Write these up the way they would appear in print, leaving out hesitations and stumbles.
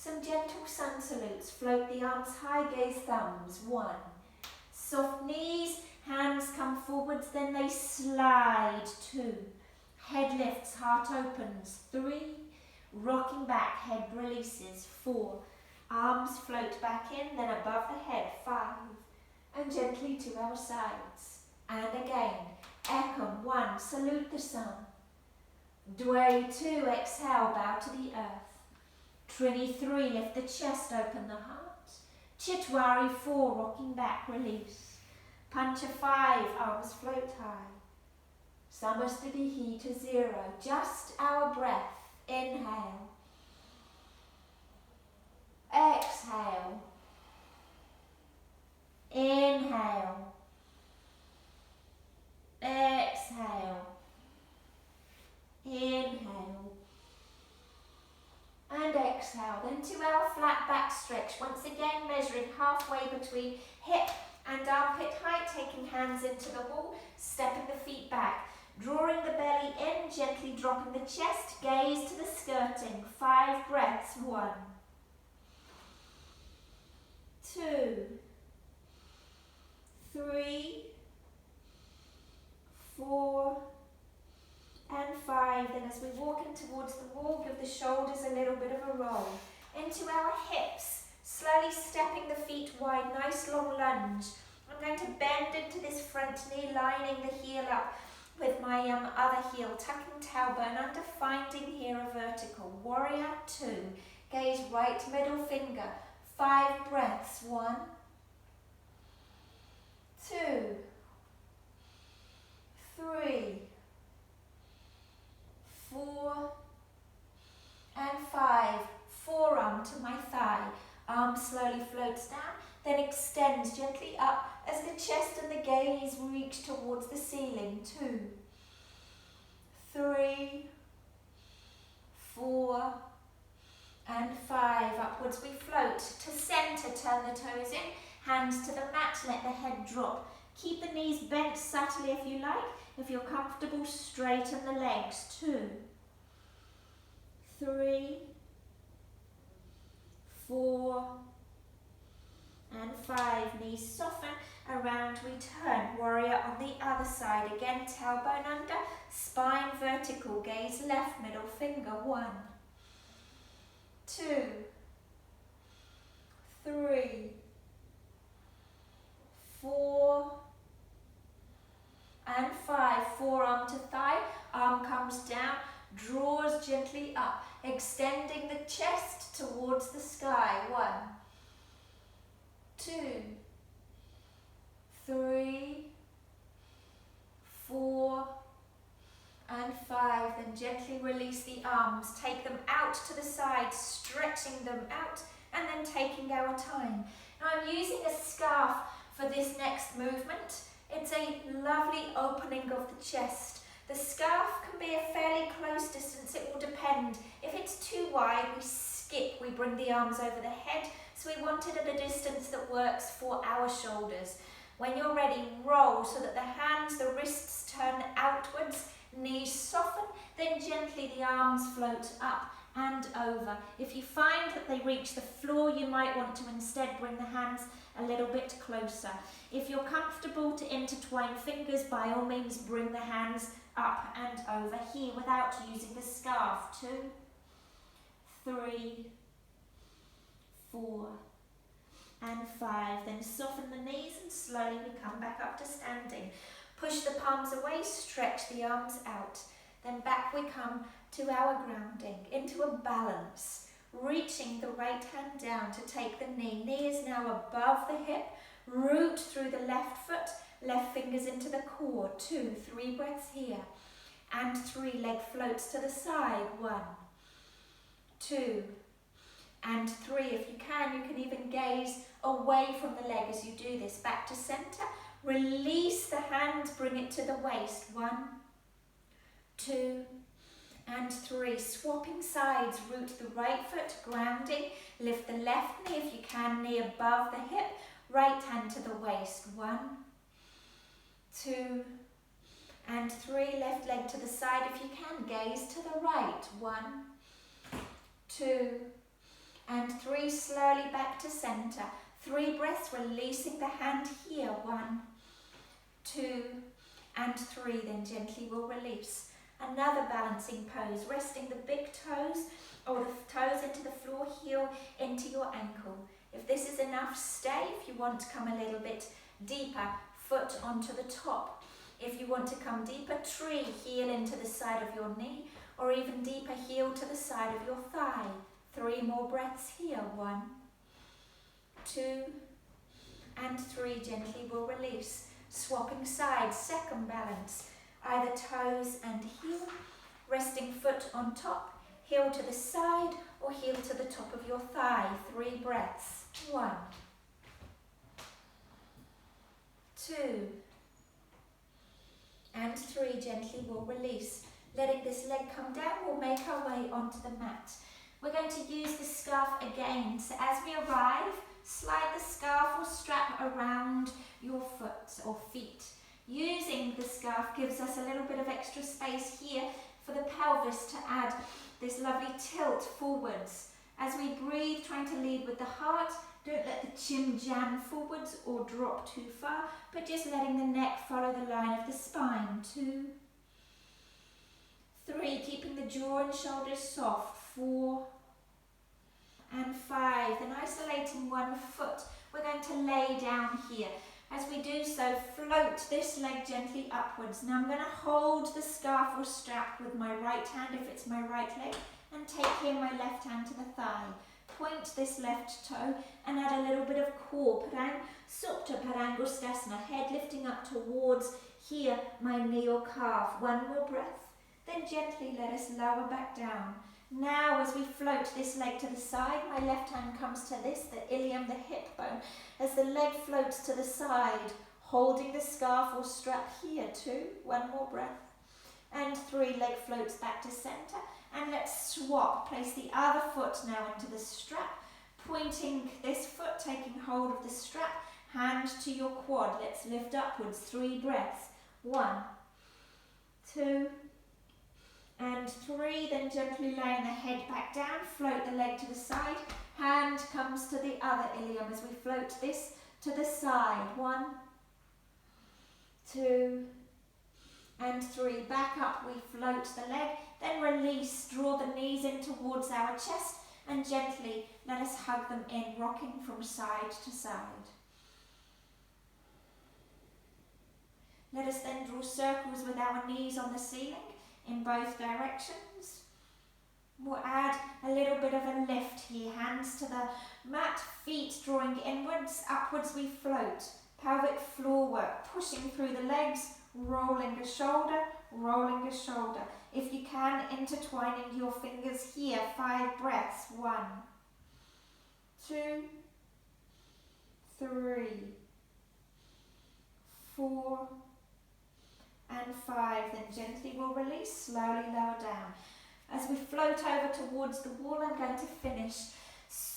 Some gentle sun salutes. Float the arms high, gaze thumbs. 1. Soft knees, hands come forwards, then they slide. 2. Head lifts, heart opens. 3. Rocking back, head releases. 4. Arms float back in, then above the head. 5. And gently to our sides. And again. Ekam. 1. Salute the sun. Dway. 2. Exhale, bow to the earth. Trini. 3. Lift the chest, open the heart. Chitwari. 4. Rocking back, release. Pancha. 5. Arms float high. Samastitihi to 0. Just our breath. Inhale. Exhale. Inhale. Exhale. Inhale. And exhale. Then to our flat back stretch. Once again measuring halfway between hip and armpit height. Taking hands into the wall. Stepping the feet back. Drawing the belly in. Gently dropping the chest. Gaze to the skirting. 5 breaths. 1. 2. 3. 4. And 5. Then as we walk in towards the wall, give the shoulders a little bit of a roll. Into our hips, slowly stepping the feet wide, nice long lunge. I'm going to bend into this front knee, lining the heel up with my other heel, tucking tailbone under, finding here a vertical. Warrior 2. Gaze right middle finger. 5 breaths. 1. 2. 3. 4. And 5. Forearm to my thigh. Arm slowly floats down, then extends gently up as the chest and the gaze reach towards the ceiling. 2. 3. 4. And 5. Upwards we float. To center, turn the toes in. Hands to the mat, let the head drop. Keep the knees bent subtly if you like. If you're comfortable, straighten the legs. 2. 3. 4. And 5. Knees soften. Around we turn. Warrior on the other side. Again, tailbone under. Spine vertical. Gaze left, middle finger. 1. 2. 3. 4. And 5. Forearm to thigh. Arm comes down. Draws gently up. Extending the chest towards the sky. 1. 2. 3. 4. And 5. Then gently release the arms. Take them out to the side, stretching them out, and then taking our time. Now I'm using a scarf for this next movement. It's a lovely opening of the chest. The scarf can be a fairly close distance, it will depend. If it's too wide, we skip, we bring the arms over the head, so we want it at a distance that works for our shoulders. When you're ready, roll so that the hands, the wrists turn outwards, knees soften, then gently the arms float up and over. If you find that they reach the floor, you might want to instead bring the hands a little bit closer. If you're comfortable to intertwine fingers, by all means bring the hands up and over here without using the scarf. 2, 3, 4, and 5. Then soften the knees and slowly we come back up to standing. Push the palms away, stretch the arms out. Then back we come to our grounding, into a balance. Reaching the right hand down to take the knee. Knee is now above the hip. Root through the left foot, left fingers into the core. 2, 3 breaths here. And 3, leg floats to the side. 1, 2, and 3. If you can even gaze away from the leg as you do this. Back to center. Release the hands, bring it to the waist. 1, 2, and 3. Swapping sides, root the right foot, grounding. Lift the left knee if you can, knee above the hip. Right hand to the waist. 1, 2, and 3. Left leg to the side if you can, gaze to the right. 1, 2, and 3 slowly back to center. 3 breaths, releasing the hand here. 1, 2, and 3. Then gently we'll release. Another balancing pose, resting the big toes or the toes into the floor, heel into your ankle. If this is enough, stay. If you want to come a little bit deeper, foot onto the top. If you want to come deeper, tree, heel into the side of your knee, or even deeper, heel to the side of your thigh. 3 more breaths here. 1, 2, and 3. Gently we'll release. Swapping sides, second balance. Either toes and heel, resting foot on top, heel to the side, or heel to the top of your thigh. 3 breaths. 1, 2, and 3. Gently we'll release. Letting this leg come down, we'll make our way onto the mat. We're going to use the scarf again. So as we arrive, slide the scarf or strap around your foot or feet. Using the scarf gives us a little bit of extra space here for the pelvis to add this lovely tilt forwards. As we breathe, trying to lead with the heart, don't let the chin jam forwards or drop too far, but just letting the neck follow the line of the spine. 2, 3, keeping the jaw and shoulders soft. 4, and 5. Then isolating one foot, we're going to lay down here. As we do so, float this leg gently upwards. Now I'm going to hold the scarf or strap with my right hand if it's my right leg, and take here my left hand to the thigh. Point this left toe and add a little bit of core, Padang, Supta Padangusthasana, head lifting up towards here my knee or calf. 1 more breath. Then gently let us lower back down. Now as we float this leg to the side, my left hand comes to this, the ilium, the hip bone. As the leg floats to the side, holding the scarf or strap here. 2, 1 more breath. And 3, leg floats back to center. And let's swap. Place the other foot now into the strap, pointing this foot, taking hold of the strap, hand to your quad. Let's lift upwards. 3 breaths. 1, 2, and 3, then gently laying the head back down, float the leg to the side, hand comes to the other ilium as we float this to the side. 1, 2, and 3. Back up, we float the leg, then release, draw the knees in towards our chest, and gently let us hug them in, rocking from side to side. Let us then draw circles with our knees on the ceiling, in both directions. We'll add a little bit of a lift here, hands to the mat, feet drawing inwards, upwards we float. Pelvic floor work, pushing through the legs, rolling a shoulder, rolling a shoulder. If you can, intertwining your fingers here. 5 breaths. 1, 2, 3, 4, and 5. Then gently we'll release, slowly lower down. As we float over towards the wall, I'm going to finish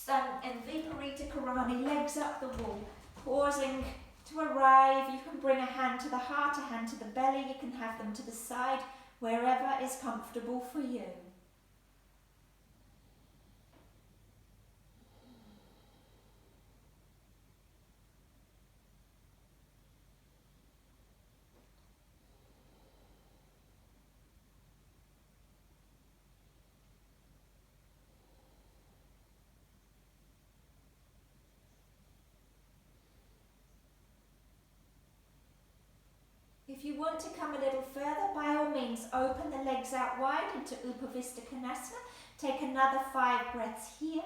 in Viparita Karani, legs up the wall. Pausing to arrive, you can bring a hand to the heart, a hand to the belly, you can have them to the side, wherever is comfortable for you. If you want to come a little further, by all means, open the legs out wide into Upavista Konasana. Take another 5 breaths here.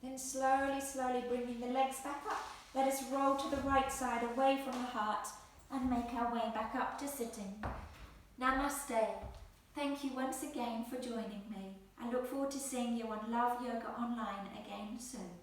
Then slowly, slowly bringing the legs back up. Let us roll to the right side, away from the heart, and make our way back up to sitting. Namaste. Thank you once again for joining me. I look forward to seeing you on Love Yoga Online again soon.